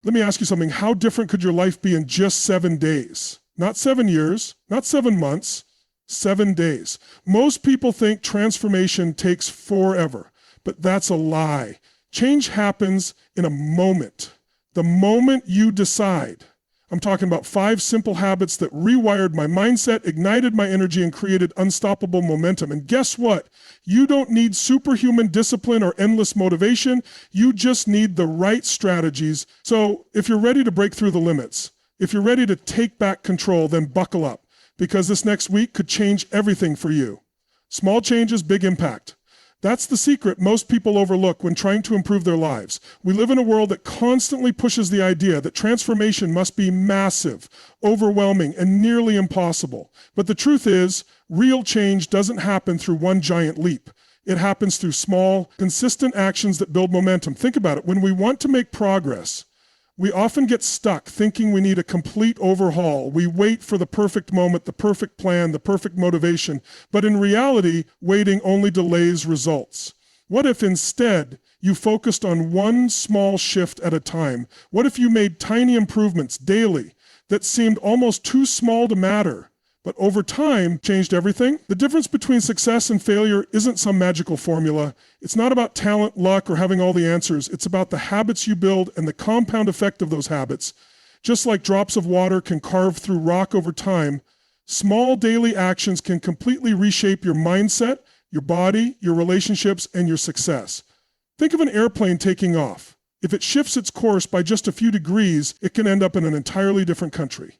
Let me ask you something. How different could your life be in just 7 days? Not 7 years, not 7 months, 7 days. Most people think transformation takes forever, but that's a lie. Change happens in a moment. The moment you decide. I'm talking about 5 simple habits that rewired my mindset, ignited my energy, and created unstoppable momentum. And guess what? You don't need superhuman discipline or endless motivation. You just need the right strategies. So if you're ready to break through the limits, if you're ready to take back control, then buckle up, because this next week could change everything for you. Small changes, big impact. That's the secret most people overlook when trying to improve their lives. We live in a world that constantly pushes the idea that transformation must be massive, overwhelming, and nearly impossible. But the truth is, real change doesn't happen through one giant leap. It happens through small, consistent actions that build momentum. Think about it. When we want to make progress, we often get stuck thinking we need a complete overhaul. We wait for the perfect moment, the perfect plan, the perfect motivation. But in reality, waiting only delays results. What if instead you focused on one small shift at a time? What if you made tiny improvements daily that seemed almost too small to matter, but over time changed everything? The difference between success and failure isn't some magical formula. It's not about talent, luck, or having all the answers. It's about the habits you build and the compound effect of those habits. Just like drops of water can carve through rock over time, small daily actions can completely reshape your mindset, your body, your relationships, and your success. Think of an airplane taking off. If it shifts its course by just a few degrees, it can end up in an entirely different country.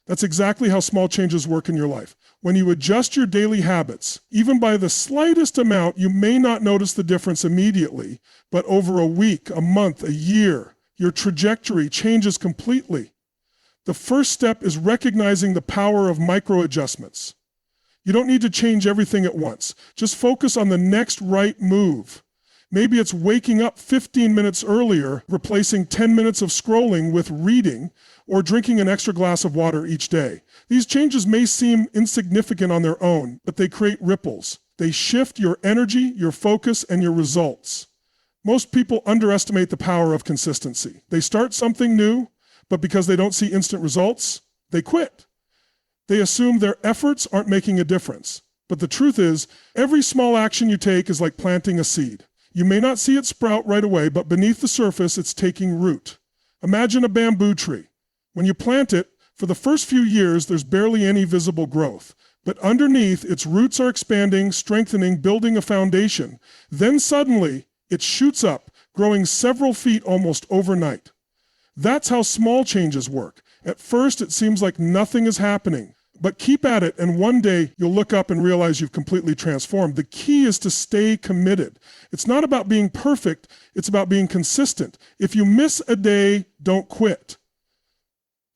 That's exactly how small changes work in your life. When you adjust your daily habits, even by the slightest amount, you may not notice the difference immediately, but over a week, a month, a year, your trajectory changes completely. The first step is recognizing the power of micro adjustments. You don't need to change everything at once. Just focus on the next right move. Maybe it's waking up 15 minutes earlier, replacing 10 minutes of scrolling with reading, or drinking an extra glass of water each day. These changes may seem insignificant on their own, but they create ripples. They shift your energy, your focus, and your results. Most people underestimate the power of consistency. They start something new, but because they don't see instant results, they quit. They assume their efforts aren't making a difference. But the truth is, every small action you take is like planting a seed. You may not see it sprout right away, but beneath the surface, it's taking root. Imagine a bamboo tree. When you plant it, for the first few years, there's barely any visible growth. But underneath, its roots are expanding, strengthening, building a foundation. Then suddenly, it shoots up, growing several feet almost overnight. That's how small changes work. At first, it seems like nothing is happening. But keep at it, and one day you'll look up and realize you've completely transformed. The key is to stay committed. It's not about being perfect, it's about being consistent. If you miss a day, don't quit.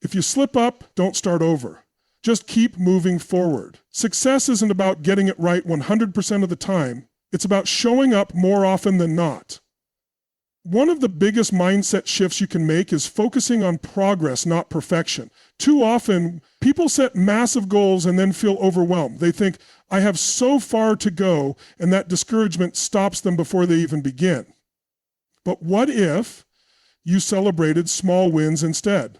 If you slip up, don't start over. Just keep moving forward. Success isn't about getting it right 100% of the time. It's about showing up more often than not. One of the biggest mindset shifts you can make is focusing on progress, not perfection. Too often, people set massive goals and then feel overwhelmed. They think, I have so far to go, and that discouragement stops them before they even begin. But what if you celebrated small wins instead?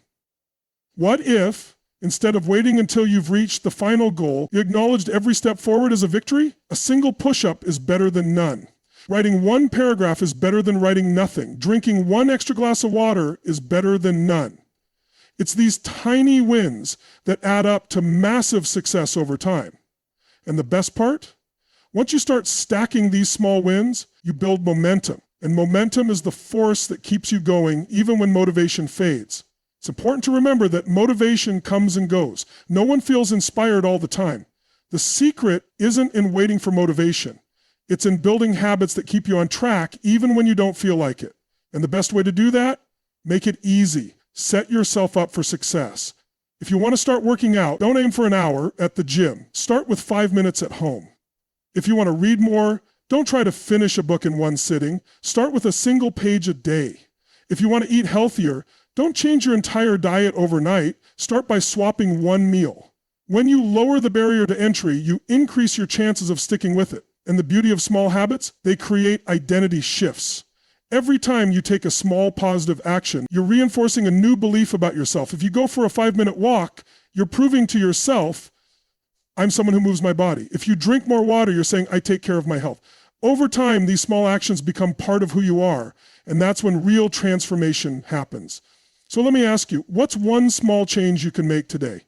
What if, instead of waiting until you've reached the final goal, you acknowledged every step forward as a victory? A single push-up is better than none. Writing one paragraph is better than writing nothing. Drinking one extra glass of water is better than none. It's these tiny wins that add up to massive success over time. And the best part? Once you start stacking these small wins, you build momentum. And momentum is the force that keeps you going even when motivation fades. It's important to remember that motivation comes and goes. No one feels inspired all the time. The secret isn't in waiting for motivation. It's in building habits that keep you on track even when you don't feel like it. And the best way to do that? Make it easy. Set yourself up for success. If you want to start working out, don't aim for an hour at the gym. Start with 5 minutes at home. If you want to read more, don't try to finish a book in one sitting. Start with a single page a day. If you want to eat healthier, don't change your entire diet overnight. Start by swapping one meal. When you lower the barrier to entry, you increase your chances of sticking with it. And the beauty of small habits, they create identity shifts. Every time you take a small positive action, you're reinforcing a new belief about yourself. If you go for a 5-minute walk, you're proving to yourself, I'm someone who moves my body. If you drink more water, you're saying, I take care of my health. Over time, these small actions become part of who you are, and that's when real transformation happens. So let me ask you, what's one small change you can make today?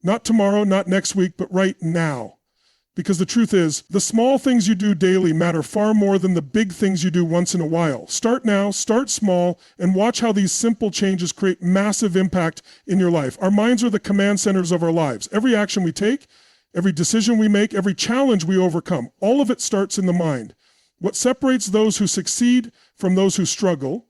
Not tomorrow, not next week, but right now. Because the truth is, the small things you do daily matter far more than the big things you do once in a while. Start now, start small, and watch how these simple changes create massive impact in your life. Our minds are the command centers of our lives. Every action we take, every decision we make, every challenge we overcome, all of it starts in the mind. What separates those who succeed from those who struggle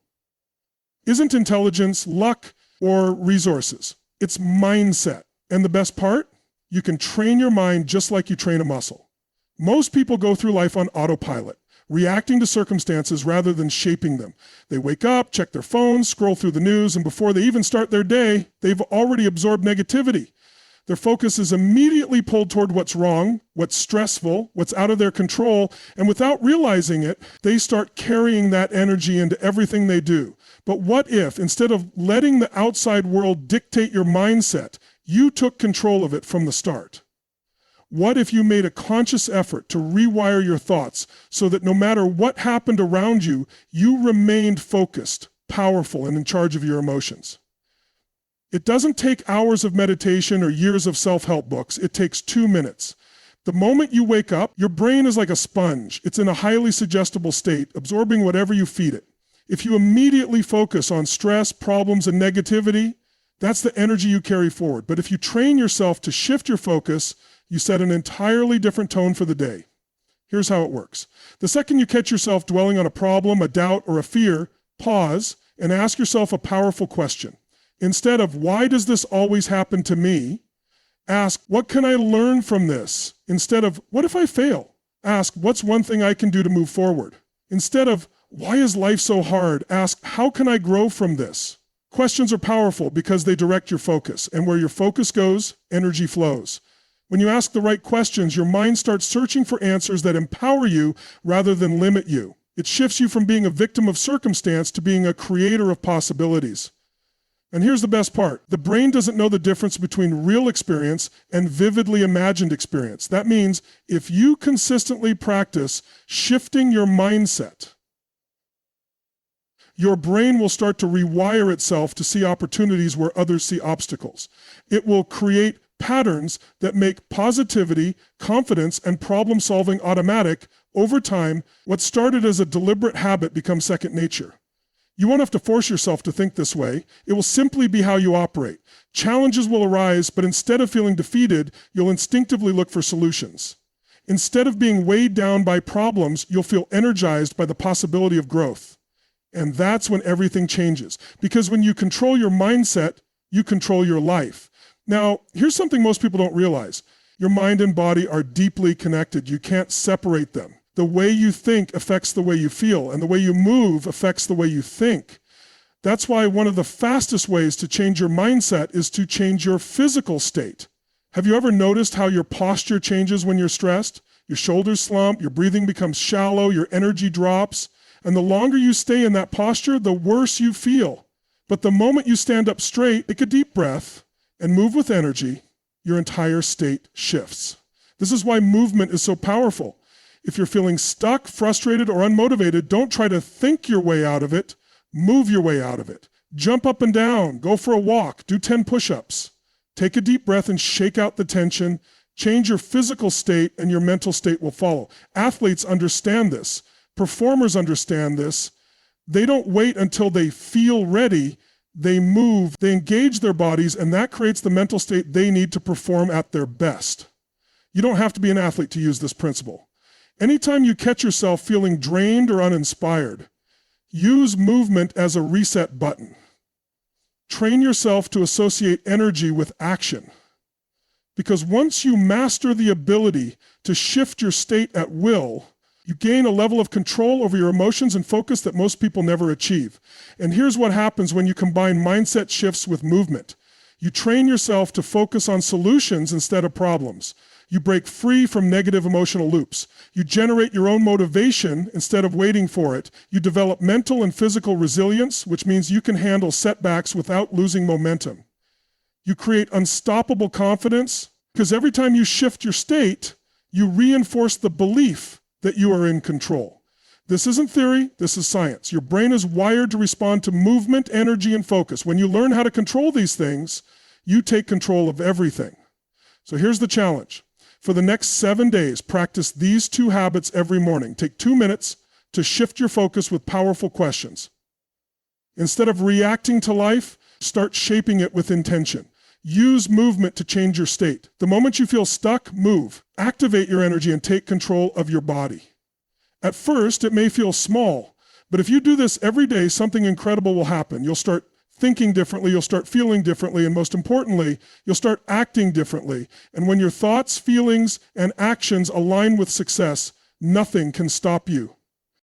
isn't intelligence, luck, or resources. It's mindset. And the best part? You can train your mind just like you train a muscle. Most people go through life on autopilot, reacting to circumstances rather than shaping them. They wake up, check their phones, scroll through the news, and before they even start their day, they've already absorbed negativity. Their focus is immediately pulled toward what's wrong, what's stressful, what's out of their control, and without realizing it, they start carrying that energy into everything they do. But what if, instead of letting the outside world dictate your mindset, you took control of it from the start? What if you made a conscious effort to rewire your thoughts so that no matter what happened around you, you remained focused, powerful, and in charge of your emotions? It doesn't take hours of meditation or years of self-help books. It takes 2 minutes. The moment you wake up, your brain is like a sponge. It's in a highly suggestible state, absorbing whatever you feed it. If you immediately focus on stress, problems, and negativity, that's the energy you carry forward. But if you train yourself to shift your focus, you set an entirely different tone for the day. Here's how it works. The second you catch yourself dwelling on a problem, a doubt, or a fear, pause and ask yourself a powerful question. Instead of, why does this always happen to me? Ask, what can I learn from this? Instead of, what if I fail? Ask, what's one thing I can do to move forward? Instead of, why is life so hard? Ask, how can I grow from this? Questions are powerful because they direct your focus, and where your focus goes, energy flows. When you ask the right questions, your mind starts searching for answers that empower you rather than limit you. It shifts you from being a victim of circumstance to being a creator of possibilities. And here's the best part. The brain doesn't know the difference between real experience and vividly imagined experience. That means if you consistently practice shifting your mindset, your brain will start to rewire itself to see opportunities where others see obstacles. It will create patterns that make positivity, confidence, and problem solving automatic. Over time, what started as a deliberate habit becomes second nature. You won't have to force yourself to think this way. It will simply be how you operate. Challenges will arise, but instead of feeling defeated, you'll instinctively look for solutions. Instead of being weighed down by problems, you'll feel energized by the possibility of growth. And that's when everything changes. Because when you control your mindset, you control your life. Now, here's something most people don't realize. Your mind and body are deeply connected. You can't separate them. The way you think affects the way you feel, and the way you move affects the way you think. That's why one of the fastest ways to change your mindset is to change your physical state. Have you ever noticed how your posture changes when you're stressed? Your shoulders slump, your breathing becomes shallow, your energy drops. And the longer you stay in that posture, the worse you feel. But the moment you stand up straight, take a deep breath, and move with energy, your entire state shifts. This is why movement is so powerful. If you're feeling stuck, frustrated, or unmotivated, don't try to think your way out of it. Move your way out of it. Jump up and down, go for a walk, do 10 push-ups. Take a deep breath and shake out the tension. Change your physical state and your mental state will follow. Athletes understand this. Performers understand this. They don't wait until they feel ready. They move, they engage their bodies, and that creates the mental state they need to perform at their best. You don't have to be an athlete to use this principle. Anytime you catch yourself feeling drained or uninspired, use movement as a reset button. Train yourself to associate energy with action. Because once you master the ability to shift your state at will, you gain a level of control over your emotions and focus that most people never achieve. And here's what happens when you combine mindset shifts with movement. You train yourself to focus on solutions instead of problems. You break free from negative emotional loops. You generate your own motivation instead of waiting for it. You develop mental and physical resilience, which means you can handle setbacks without losing momentum. You create unstoppable confidence because every time you shift your state, you reinforce the belief that you are in control. This isn't theory, this is science. Your brain is wired to respond to movement, energy, and focus. When you learn how to control these things, you take control of everything. So here's the challenge. For the next 7 days, practice these 2 habits every morning. Take 2 minutes to shift your focus with powerful questions. Instead of reacting to life, start shaping it with intention. Use movement to change your state. The moment you feel stuck, move. Activate your energy and take control of your body. At first, it may feel small, but if you do this every day, something incredible will happen. You'll start thinking differently, you'll start feeling differently, and most importantly, you'll start acting differently. And when your thoughts, feelings, and actions align with success, nothing can stop you.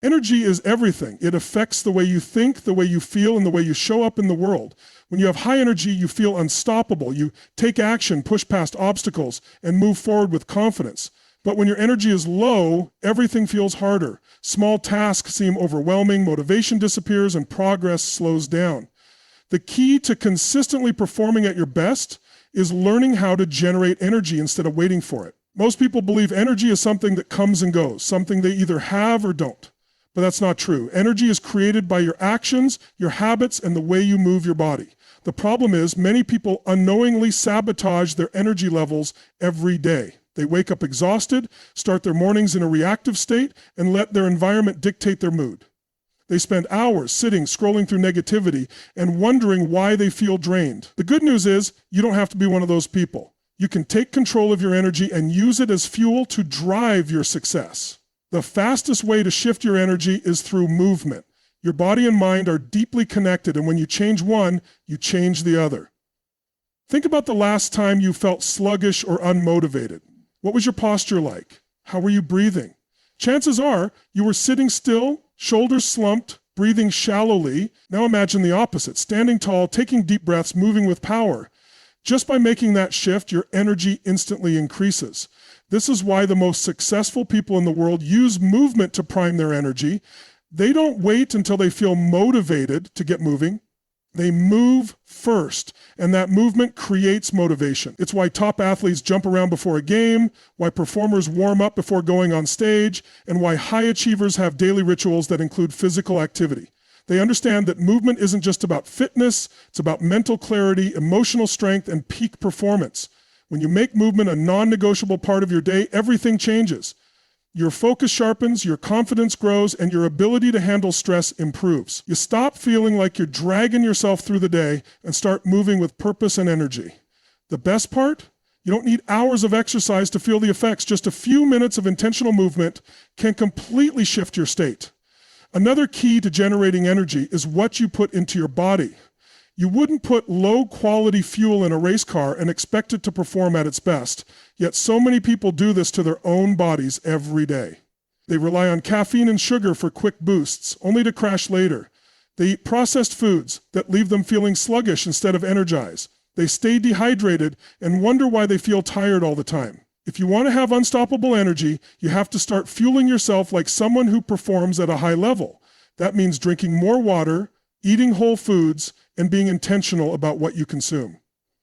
Energy is everything. It affects the way you think, the way you feel, and the way you show up in the world. When you have high energy, you feel unstoppable. You take action, push past obstacles, and move forward with confidence. But when your energy is low, everything feels harder. Small tasks seem overwhelming, motivation disappears, and progress slows down. The key to consistently performing at your best is learning how to generate energy instead of waiting for it. Most people believe energy is something that comes and goes, something they either have or don't. But that's not true. Energy is created by your actions, your habits, and the way you move your body. The problem is many people unknowingly sabotage their energy levels every day. They wake up exhausted, start their mornings in a reactive state, and let their environment dictate their mood. They spend hours sitting, scrolling through negativity, and wondering why they feel drained. The good news is you don't have to be one of those people. You can take control of your energy and use it as fuel to drive your success. The fastest way to shift your energy is through movement. Your body and mind are deeply connected, and when you change one, you change the other. Think about the last time you felt sluggish or unmotivated. What was your posture like? How were you breathing? Chances are you were sitting still, shoulders slumped, breathing shallowly. Now imagine the opposite, standing tall, taking deep breaths, moving with power. Just by making that shift, your energy instantly increases. This is why the most successful people in the world use movement to prime their energy. They don't wait until they feel motivated to get moving. They move first, and that movement creates motivation. It's why top athletes jump around before a game, why performers warm up before going on stage, and why high achievers have daily rituals that include physical activity. They understand that movement isn't just about fitness, it's about mental clarity, emotional strength, and peak performance. When you make movement a non-negotiable part of your day, everything changes. Your focus sharpens, your confidence grows, and your ability to handle stress improves. You stop feeling like you're dragging yourself through the day and start moving with purpose and energy. The best part? You don't need hours of exercise to feel the effects. Just a few minutes of intentional movement can completely shift your state. Another key to generating energy is what you put into your body. You wouldn't put low-quality fuel in a race car and expect it to perform at its best, yet so many people do this to their own bodies every day. They rely on caffeine and sugar for quick boosts, only to crash later. They eat processed foods that leave them feeling sluggish instead of energized. They stay dehydrated and wonder why they feel tired all the time. If you want to have unstoppable energy, you have to start fueling yourself like someone who performs at a high level. That means drinking more water, eating whole foods, and being intentional about what you consume.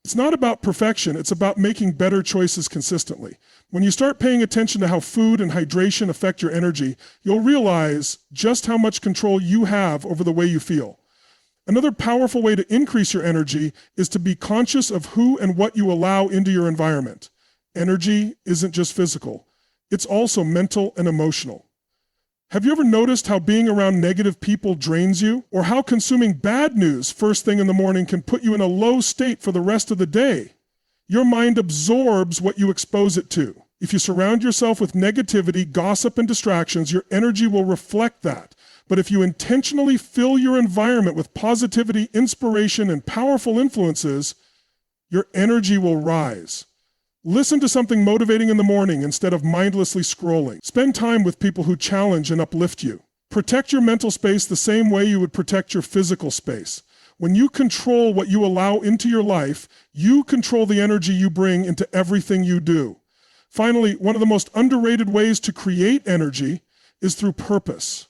It's not about perfection, it's about making better choices consistently. When you start paying attention to how food and hydration affect your energy, you'll realize just how much control you have over the way you feel. Another powerful way to increase your energy is to be conscious of who and what you allow into your environment. Energy isn't just physical, it's also mental and emotional. Have you ever noticed how being around negative people drains you? Or how consuming bad news first thing in the morning can put you in a low state for the rest of the day? Your mind absorbs what you expose it to. If you surround yourself with negativity, gossip, and distractions, your energy will reflect that. But if you intentionally fill your environment with positivity, inspiration, and powerful influences, your energy will rise. Listen to something motivating in the morning instead of mindlessly scrolling. Spend time with people who challenge and uplift you. Protect your mental space the same way you would protect your physical space. When you control what you allow into your life, you control the energy you bring into everything you do. Finally, one of the most underrated ways to create energy is through purpose.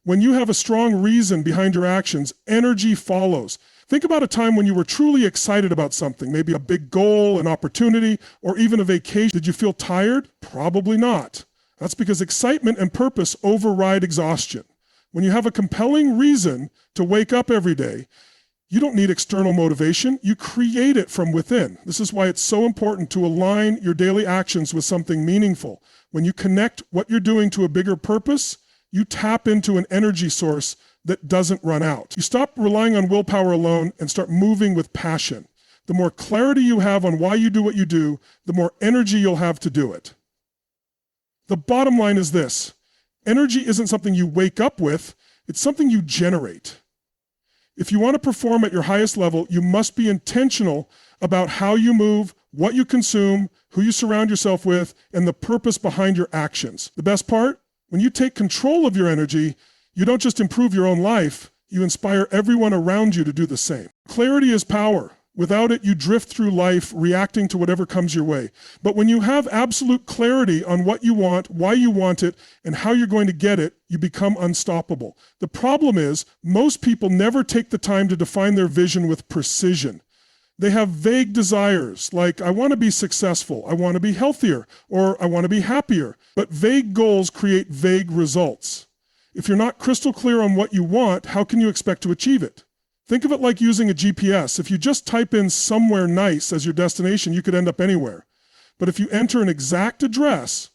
When you have a strong reason behind your actions, energy follows. Think about a time when you were truly excited about something, maybe a big goal, an opportunity, or even a vacation. Did you feel tired? Probably not. That's because excitement and purpose override exhaustion. When you have a compelling reason to wake up every day, you don't need external motivation. You create it from within. This is why it's so important to align your daily actions with something meaningful. When you connect what you're doing to a bigger purpose, you tap into an energy source that doesn't run out. You stop relying on willpower alone and start moving with passion. The more clarity you have on why you do what you do, the more energy you'll have to do it. The bottom line is this: energy isn't something you wake up with, it's something you generate. If you want to perform at your highest level, you must be intentional about how you move, what you consume, who you surround yourself with, and the purpose behind your actions. The best part? When you take control of your energy, you don't just improve your own life, you inspire everyone around you to do the same. Clarity is power. Without it, you drift through life reacting to whatever comes your way. But when you have absolute clarity on what you want, why you want it, and how you're going to get it, you become unstoppable. The problem is, most people never take the time to define their vision with precision. They have vague desires, like, I want to be successful, I want to be healthier, or I want to be happier. But vague goals create vague results. If you're not crystal clear on what you want, how can you expect to achieve it? Think of it like using a GPS. If you just type in somewhere nice as your destination, you could end up anywhere. But if you enter an exact address,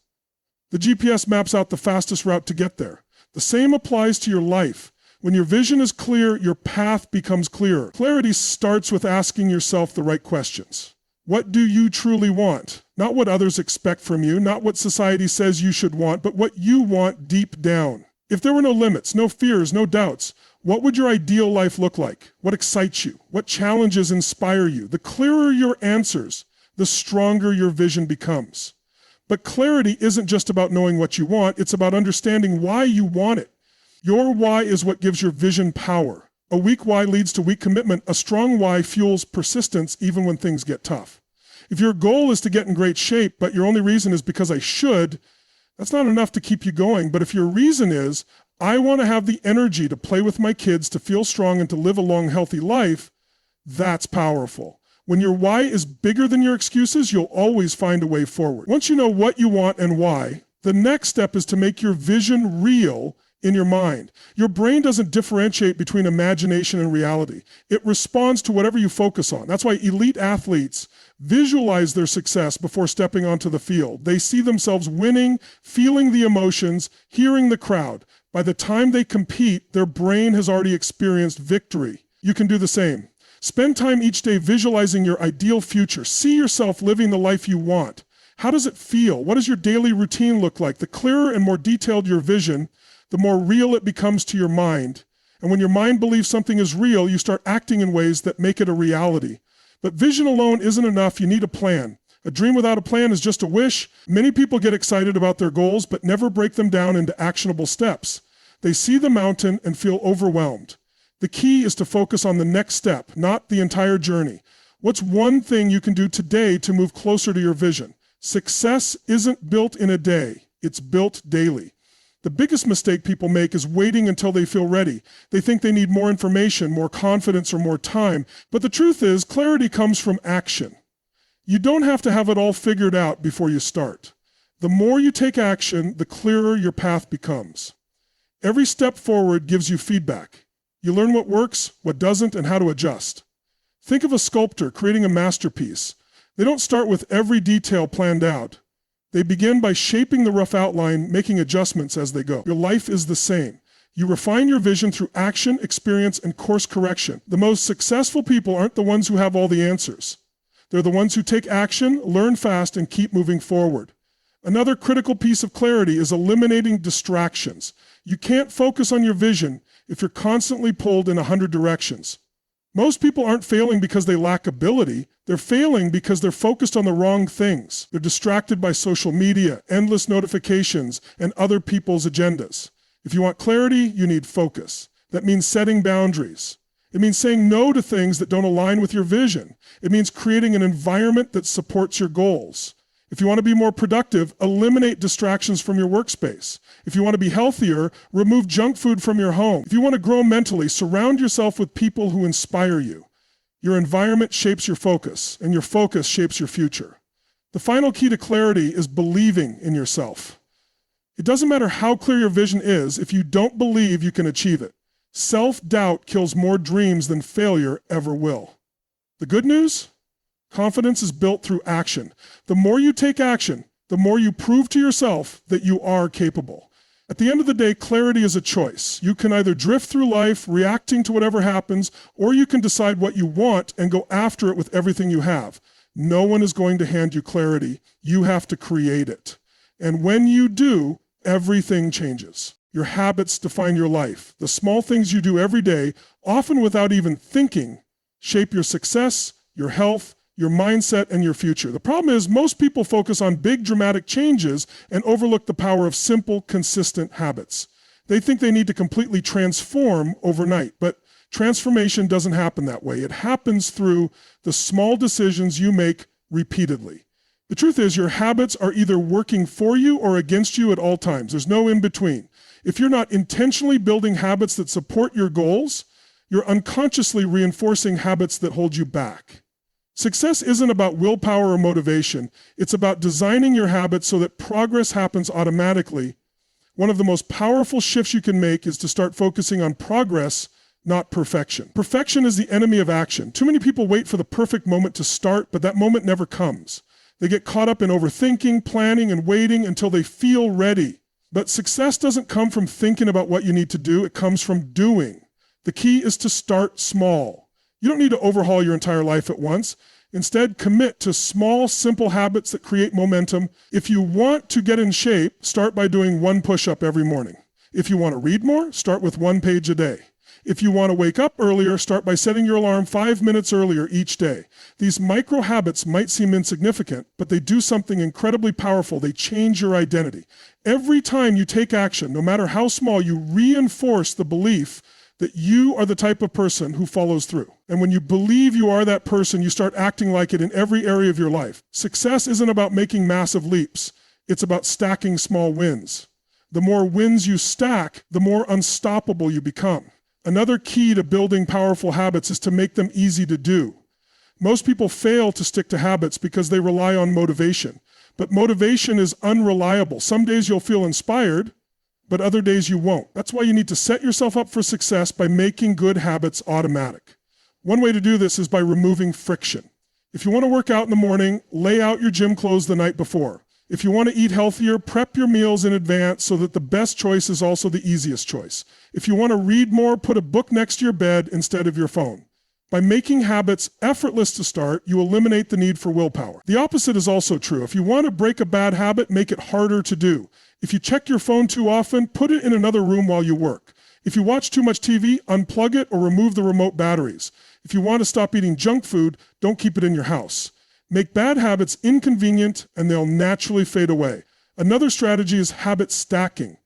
the GPS maps out the fastest route to get there. The same applies to your life. When your vision is clear, your path becomes clearer. Clarity starts with asking yourself the right questions. What do you truly want? Not what others expect from you, not what society says you should want, but what you want deep down. If there were no limits, no fears, no doubts, what would your ideal life look like? What excites you? What challenges inspire you? The clearer your answers, the stronger your vision becomes. But clarity isn't just about knowing what you want, it's about understanding why you want it. Your why is what gives your vision power. A weak why leads to weak commitment. A strong why fuels persistence even when things get tough. If your goal is to get in great shape, but your only reason is because I should, that's not enough to keep you going. But if your reason is, I want to have the energy to play with my kids, to feel strong, and to live a long, healthy life, that's powerful. When your why is bigger than your excuses, you'll always find a way forward. Once you know what you want and why, the next step is to make your vision real in your mind. Your brain doesn't differentiate between imagination and reality. It responds to whatever you focus on. That's why elite athletes visualize their success before stepping onto the field. They see themselves winning, feeling the emotions, hearing the crowd. By the time they compete, their brain has already experienced victory. You can do the same. Spend time each day visualizing your ideal future. See yourself living the life you want. How does it feel? What does your daily routine look like? The clearer and more detailed your vision, the more real it becomes to your mind. And when your mind believes something is real, you start acting in ways that make it a reality. But vision alone isn't enough. You need a plan. A dream without a plan is just a wish. Many people get excited about their goals, but never break them down into actionable steps. They see the mountain and feel overwhelmed. The key is to focus on the next step, not the entire journey. What's one thing you can do today to move closer to your vision? Success isn't built in a day. It's built daily. The biggest mistake people make is waiting until they feel ready. They think they need more information, more confidence, or more time. But the truth is, clarity comes from action. You don't have to have it all figured out before you start. The more you take action, the clearer your path becomes. Every step forward gives you feedback. You learn what works, what doesn't, and how to adjust. Think of a sculptor creating a masterpiece. They don't start with every detail planned out. They begin by shaping the rough outline, making adjustments as they go. Your life is the same. You refine your vision through action, experience, and course correction. The most successful people aren't the ones who have all the answers. They're the ones who take action, learn fast, and keep moving forward. Another critical piece of clarity is eliminating distractions. You can't focus on your vision if you're constantly pulled in 100 directions. Most people aren't failing because they lack ability. They're failing because they're focused on the wrong things. They're distracted by social media, endless notifications, and other people's agendas. If you want clarity, you need focus. That means setting boundaries. It means saying no to things that don't align with your vision. It means creating an environment that supports your goals. If you want to be more productive, eliminate distractions from your workspace. If you want to be healthier, remove junk food from your home. If you want to grow mentally, surround yourself with people who inspire you. Your environment shapes your focus, and your focus shapes your future. The final key to clarity is believing in yourself. It doesn't matter how clear your vision is if you don't believe you can achieve it. Self-doubt kills more dreams than failure ever will. The good news? Confidence is built through action. The more you take action, the more you prove to yourself that you are capable. At the end of the day, clarity is a choice. You can either drift through life reacting to whatever happens, or you can decide what you want and go after it with everything you have. No one is going to hand you clarity. You have to create it. And when you do, everything changes. Your habits define your life. The small things you do every day, often without even thinking, shape your success, your health, your mindset, and your future. The problem is most people focus on big dramatic changes and overlook the power of simple, consistent habits. They think they need to completely transform overnight, but transformation doesn't happen that way. It happens through the small decisions you make repeatedly. The truth is your habits are either working for you or against you at all times. There's no in between. If you're not intentionally building habits that support your goals, you're unconsciously reinforcing habits that hold you back. Success isn't about willpower or motivation. It's about designing your habits so that progress happens automatically. One of the most powerful shifts you can make is to start focusing on progress, not perfection. Perfection is the enemy of action. Too many people wait for the perfect moment to start, but that moment never comes. They get caught up in overthinking, planning, and waiting until they feel ready. But success doesn't come from thinking about what you need to do. It comes from doing. The key is to start small. You don't need to overhaul your entire life at once. Instead, commit to small, simple habits that create momentum. If you want to get in shape, start by doing one push-up every morning. If you want to read more, start with 1 page a day. If you want to wake up earlier, start by setting your alarm 5 minutes earlier each day. These micro habits might seem insignificant, but they do something incredibly powerful. They change your identity. Every time you take action, no matter how small, you reinforce the belief that you are the type of person who follows through. And when you believe you are that person, you start acting like it in every area of your life. Success isn't about making massive leaps. It's about stacking small wins. The more wins you stack, the more unstoppable you become. Another key to building powerful habits is to make them easy to do. Most people fail to stick to habits because they rely on motivation. But motivation is unreliable. Some days you'll feel inspired, but other days you won't. That's why you need to set yourself up for success by making good habits automatic. One way to do this is by removing friction. If you want to work out in the morning, lay out your gym clothes the night before. If you want to eat healthier, prep your meals in advance so that the best choice is also the easiest choice. If you want to read more, put a book next to your bed instead of your phone. By making habits effortless to start, you eliminate the need for willpower. The opposite is also true. If you want to break a bad habit, make it harder to do. If you check your phone too often, put it in another room while you work. If you watch too much TV, unplug it or remove the remote batteries. If you want to stop eating junk food, don't keep it in your house. Make bad habits inconvenient and they'll naturally fade away. Another strategy is habit stacking.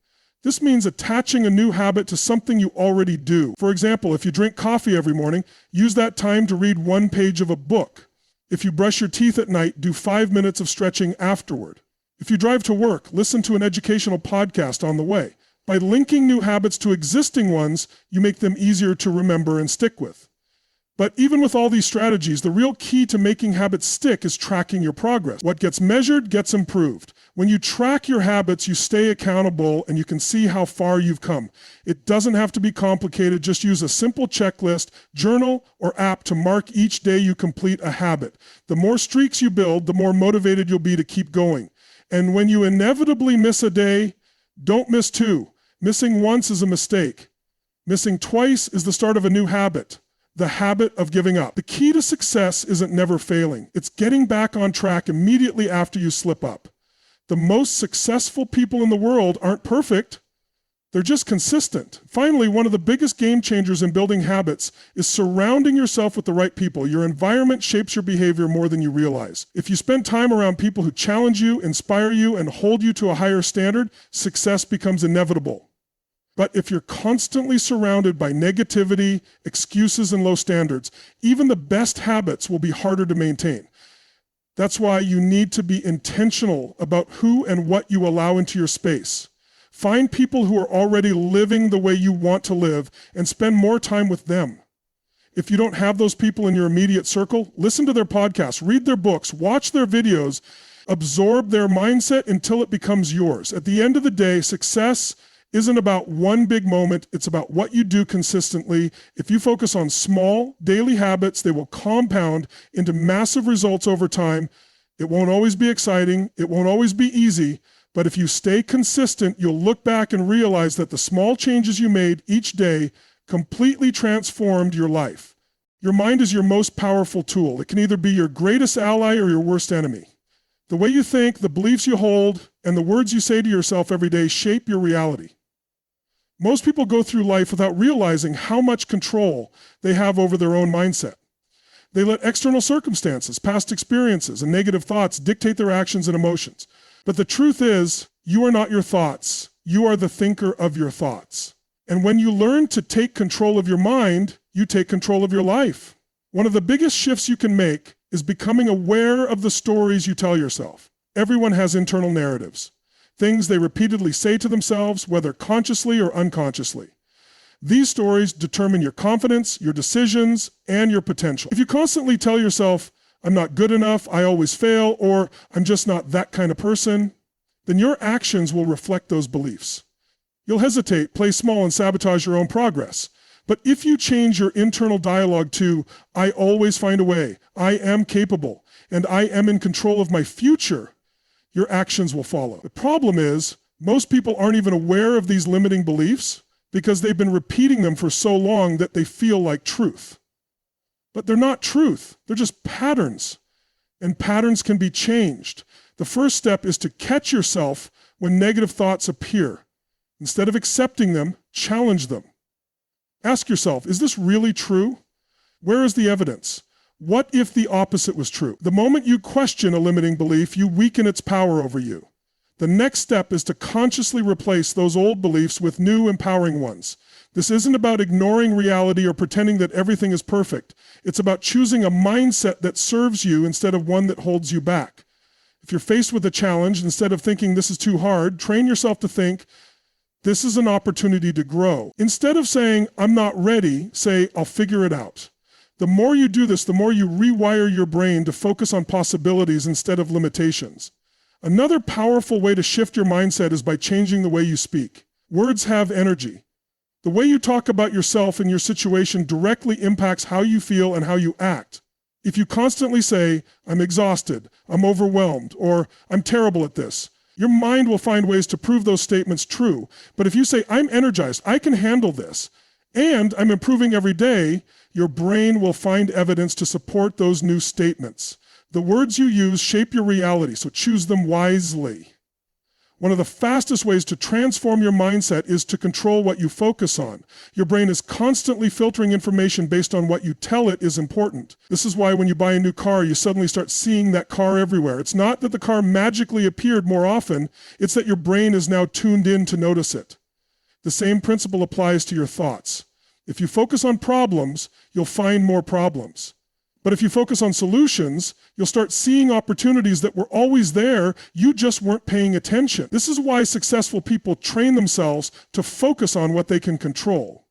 This means attaching a new habit to something you already do. For example, if you drink coffee every morning, use that time to read 1 page of a book. If you brush your teeth at night, do 5 minutes of stretching afterward. If you drive to work, listen to an educational podcast on the way. By linking new habits to existing ones, you make them easier to remember and stick with. But even with all these strategies, the real key to making habits stick is tracking your progress. What gets measured gets improved. When you track your habits, you stay accountable and you can see how far you've come. It doesn't have to be complicated. Just use a simple checklist, journal, or app to mark each day you complete a habit. The more streaks you build, the more motivated you'll be to keep going. And when you inevitably miss a day, don't miss 2. Missing once is a mistake. Missing twice is the start of a new habit. The habit of giving up. The key to success isn't never failing. It's getting back on track immediately after you slip up. The most successful people in the world aren't perfect. They're just consistent. Finally, one of the biggest game changers in building habits is surrounding yourself with the right people. Your environment shapes your behavior more than you realize. If you spend time around people who challenge you, inspire you, and hold you to a higher standard, success becomes inevitable. But if you're constantly surrounded by negativity, excuses, and low standards, even the best habits will be harder to maintain. That's why you need to be intentional about who and what you allow into your space. Find people who are already living the way you want to live and spend more time with them. If you don't have those people in your immediate circle, listen to their podcasts, read their books, watch their videos, absorb their mindset until it becomes yours. At the end of the day, success isn't about one big moment. It's about what you do consistently. If you focus on small daily habits, they will compound into massive results over time. It won't always be exciting. It won't always be easy. But if you stay consistent, you'll look back and realize that the small changes you made each day completely transformed your life. Your mind is your most powerful tool. It can either be your greatest ally or your worst enemy. The way you think, the beliefs you hold, and the words you say to yourself every day shape your reality. Most people go through life without realizing how much control they have over their own mindset. They let external circumstances, past experiences, and negative thoughts dictate their actions and emotions. But the truth is, you are not your thoughts. You are the thinker of your thoughts. And when you learn to take control of your mind, you take control of your life. One of the biggest shifts you can make is becoming aware of the stories you tell yourself. Everyone has internal narratives, things they repeatedly say to themselves, whether consciously or unconsciously. These stories determine your confidence, your decisions, and your potential. If you constantly tell yourself, I'm not good enough, I always fail, or I'm just not that kind of person, then your actions will reflect those beliefs. You'll hesitate, play small, and sabotage your own progress. But if you change your internal dialogue to, I always find a way, I am capable, and I am in control of my future, your actions will follow. The problem is, most people aren't even aware of these limiting beliefs because they've been repeating them for so long that they feel like truth. But they're not truth, they're just patterns. And patterns can be changed. The first step is to catch yourself when negative thoughts appear. Instead of accepting them, challenge them. Ask yourself, is this really true? Where is the evidence? What if the opposite was true? The moment you question a limiting belief, you weaken its power over you. The next step is to consciously replace those old beliefs with new, empowering ones. This isn't about ignoring reality or pretending that everything is perfect. It's about choosing a mindset that serves you instead of one that holds you back. If you're faced with a challenge, instead of thinking this is too hard, train yourself to think, this is an opportunity to grow. Instead of saying, I'm not ready, say, I'll figure it out. The more you do this, the more you rewire your brain to focus on possibilities instead of limitations. Another powerful way to shift your mindset is by changing the way you speak. Words have energy. The way you talk about yourself and your situation directly impacts how you feel and how you act. If you constantly say, I'm exhausted, I'm overwhelmed, or I'm terrible at this, your mind will find ways to prove those statements true. But if you say, I'm energized, I can handle this, and I'm improving every day, your brain will find evidence to support those new statements. The words you use shape your reality, so choose them wisely. One of the fastest ways to transform your mindset is to control what you focus on. Your brain is constantly filtering information based on what you tell it is important. This is why when you buy a new car, you suddenly start seeing that car everywhere. It's not that the car magically appeared more often, it's that your brain is now tuned in to notice it. The same principle applies to your thoughts. If you focus on problems, you'll find more problems. But if you focus on solutions, you'll start seeing opportunities that were always there, you just weren't paying attention. This is why successful people train themselves to focus on what they can control.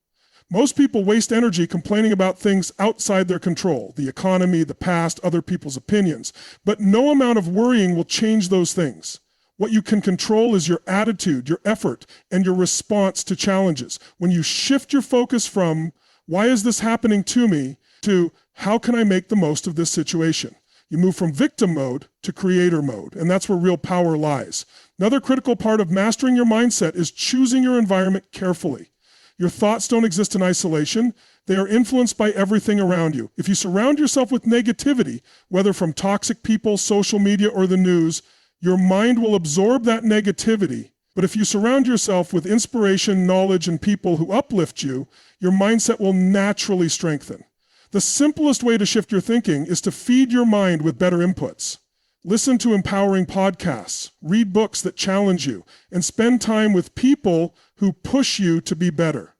Most people waste energy complaining about things outside their control, the economy, the past, other people's opinions. But no amount of worrying will change those things. What you can control is your attitude, your effort, and your response to challenges. When you shift your focus from, why is this happening to me, to how can I make the most of this situation? You move from victim mode to creator mode, and that's where real power lies. Another critical part of mastering your mindset is choosing your environment carefully. Your thoughts don't exist in isolation. They are influenced by everything around you. If you surround yourself with negativity, whether from toxic people, social media, or the news, your mind will absorb that negativity. But if you surround yourself with inspiration, knowledge, and people who uplift you, your mindset will naturally strengthen. The simplest way to shift your thinking is to feed your mind with better inputs. Listen to empowering podcasts, read books that challenge you, and spend time with people who push you to be better.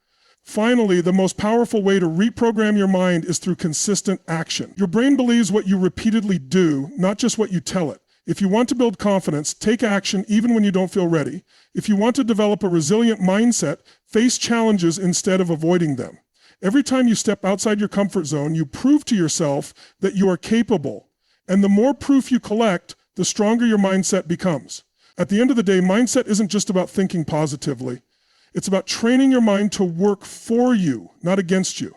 Finally, the most powerful way to reprogram your mind is through consistent action. Your brain believes what you repeatedly do, not just what you tell it. If you want to build confidence, take action even when you don't feel ready. If you want to develop a resilient mindset, face challenges instead of avoiding them. Every time you step outside your comfort zone, you prove to yourself that you are capable. And the more proof you collect, the stronger your mindset becomes. At the end of the day, mindset isn't just about thinking positively. It's about training your mind to work for you, not against you.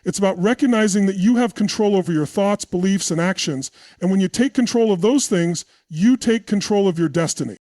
It's about recognizing that you have control over your thoughts, beliefs, and actions. And when you take control of those things, you take control of your destiny.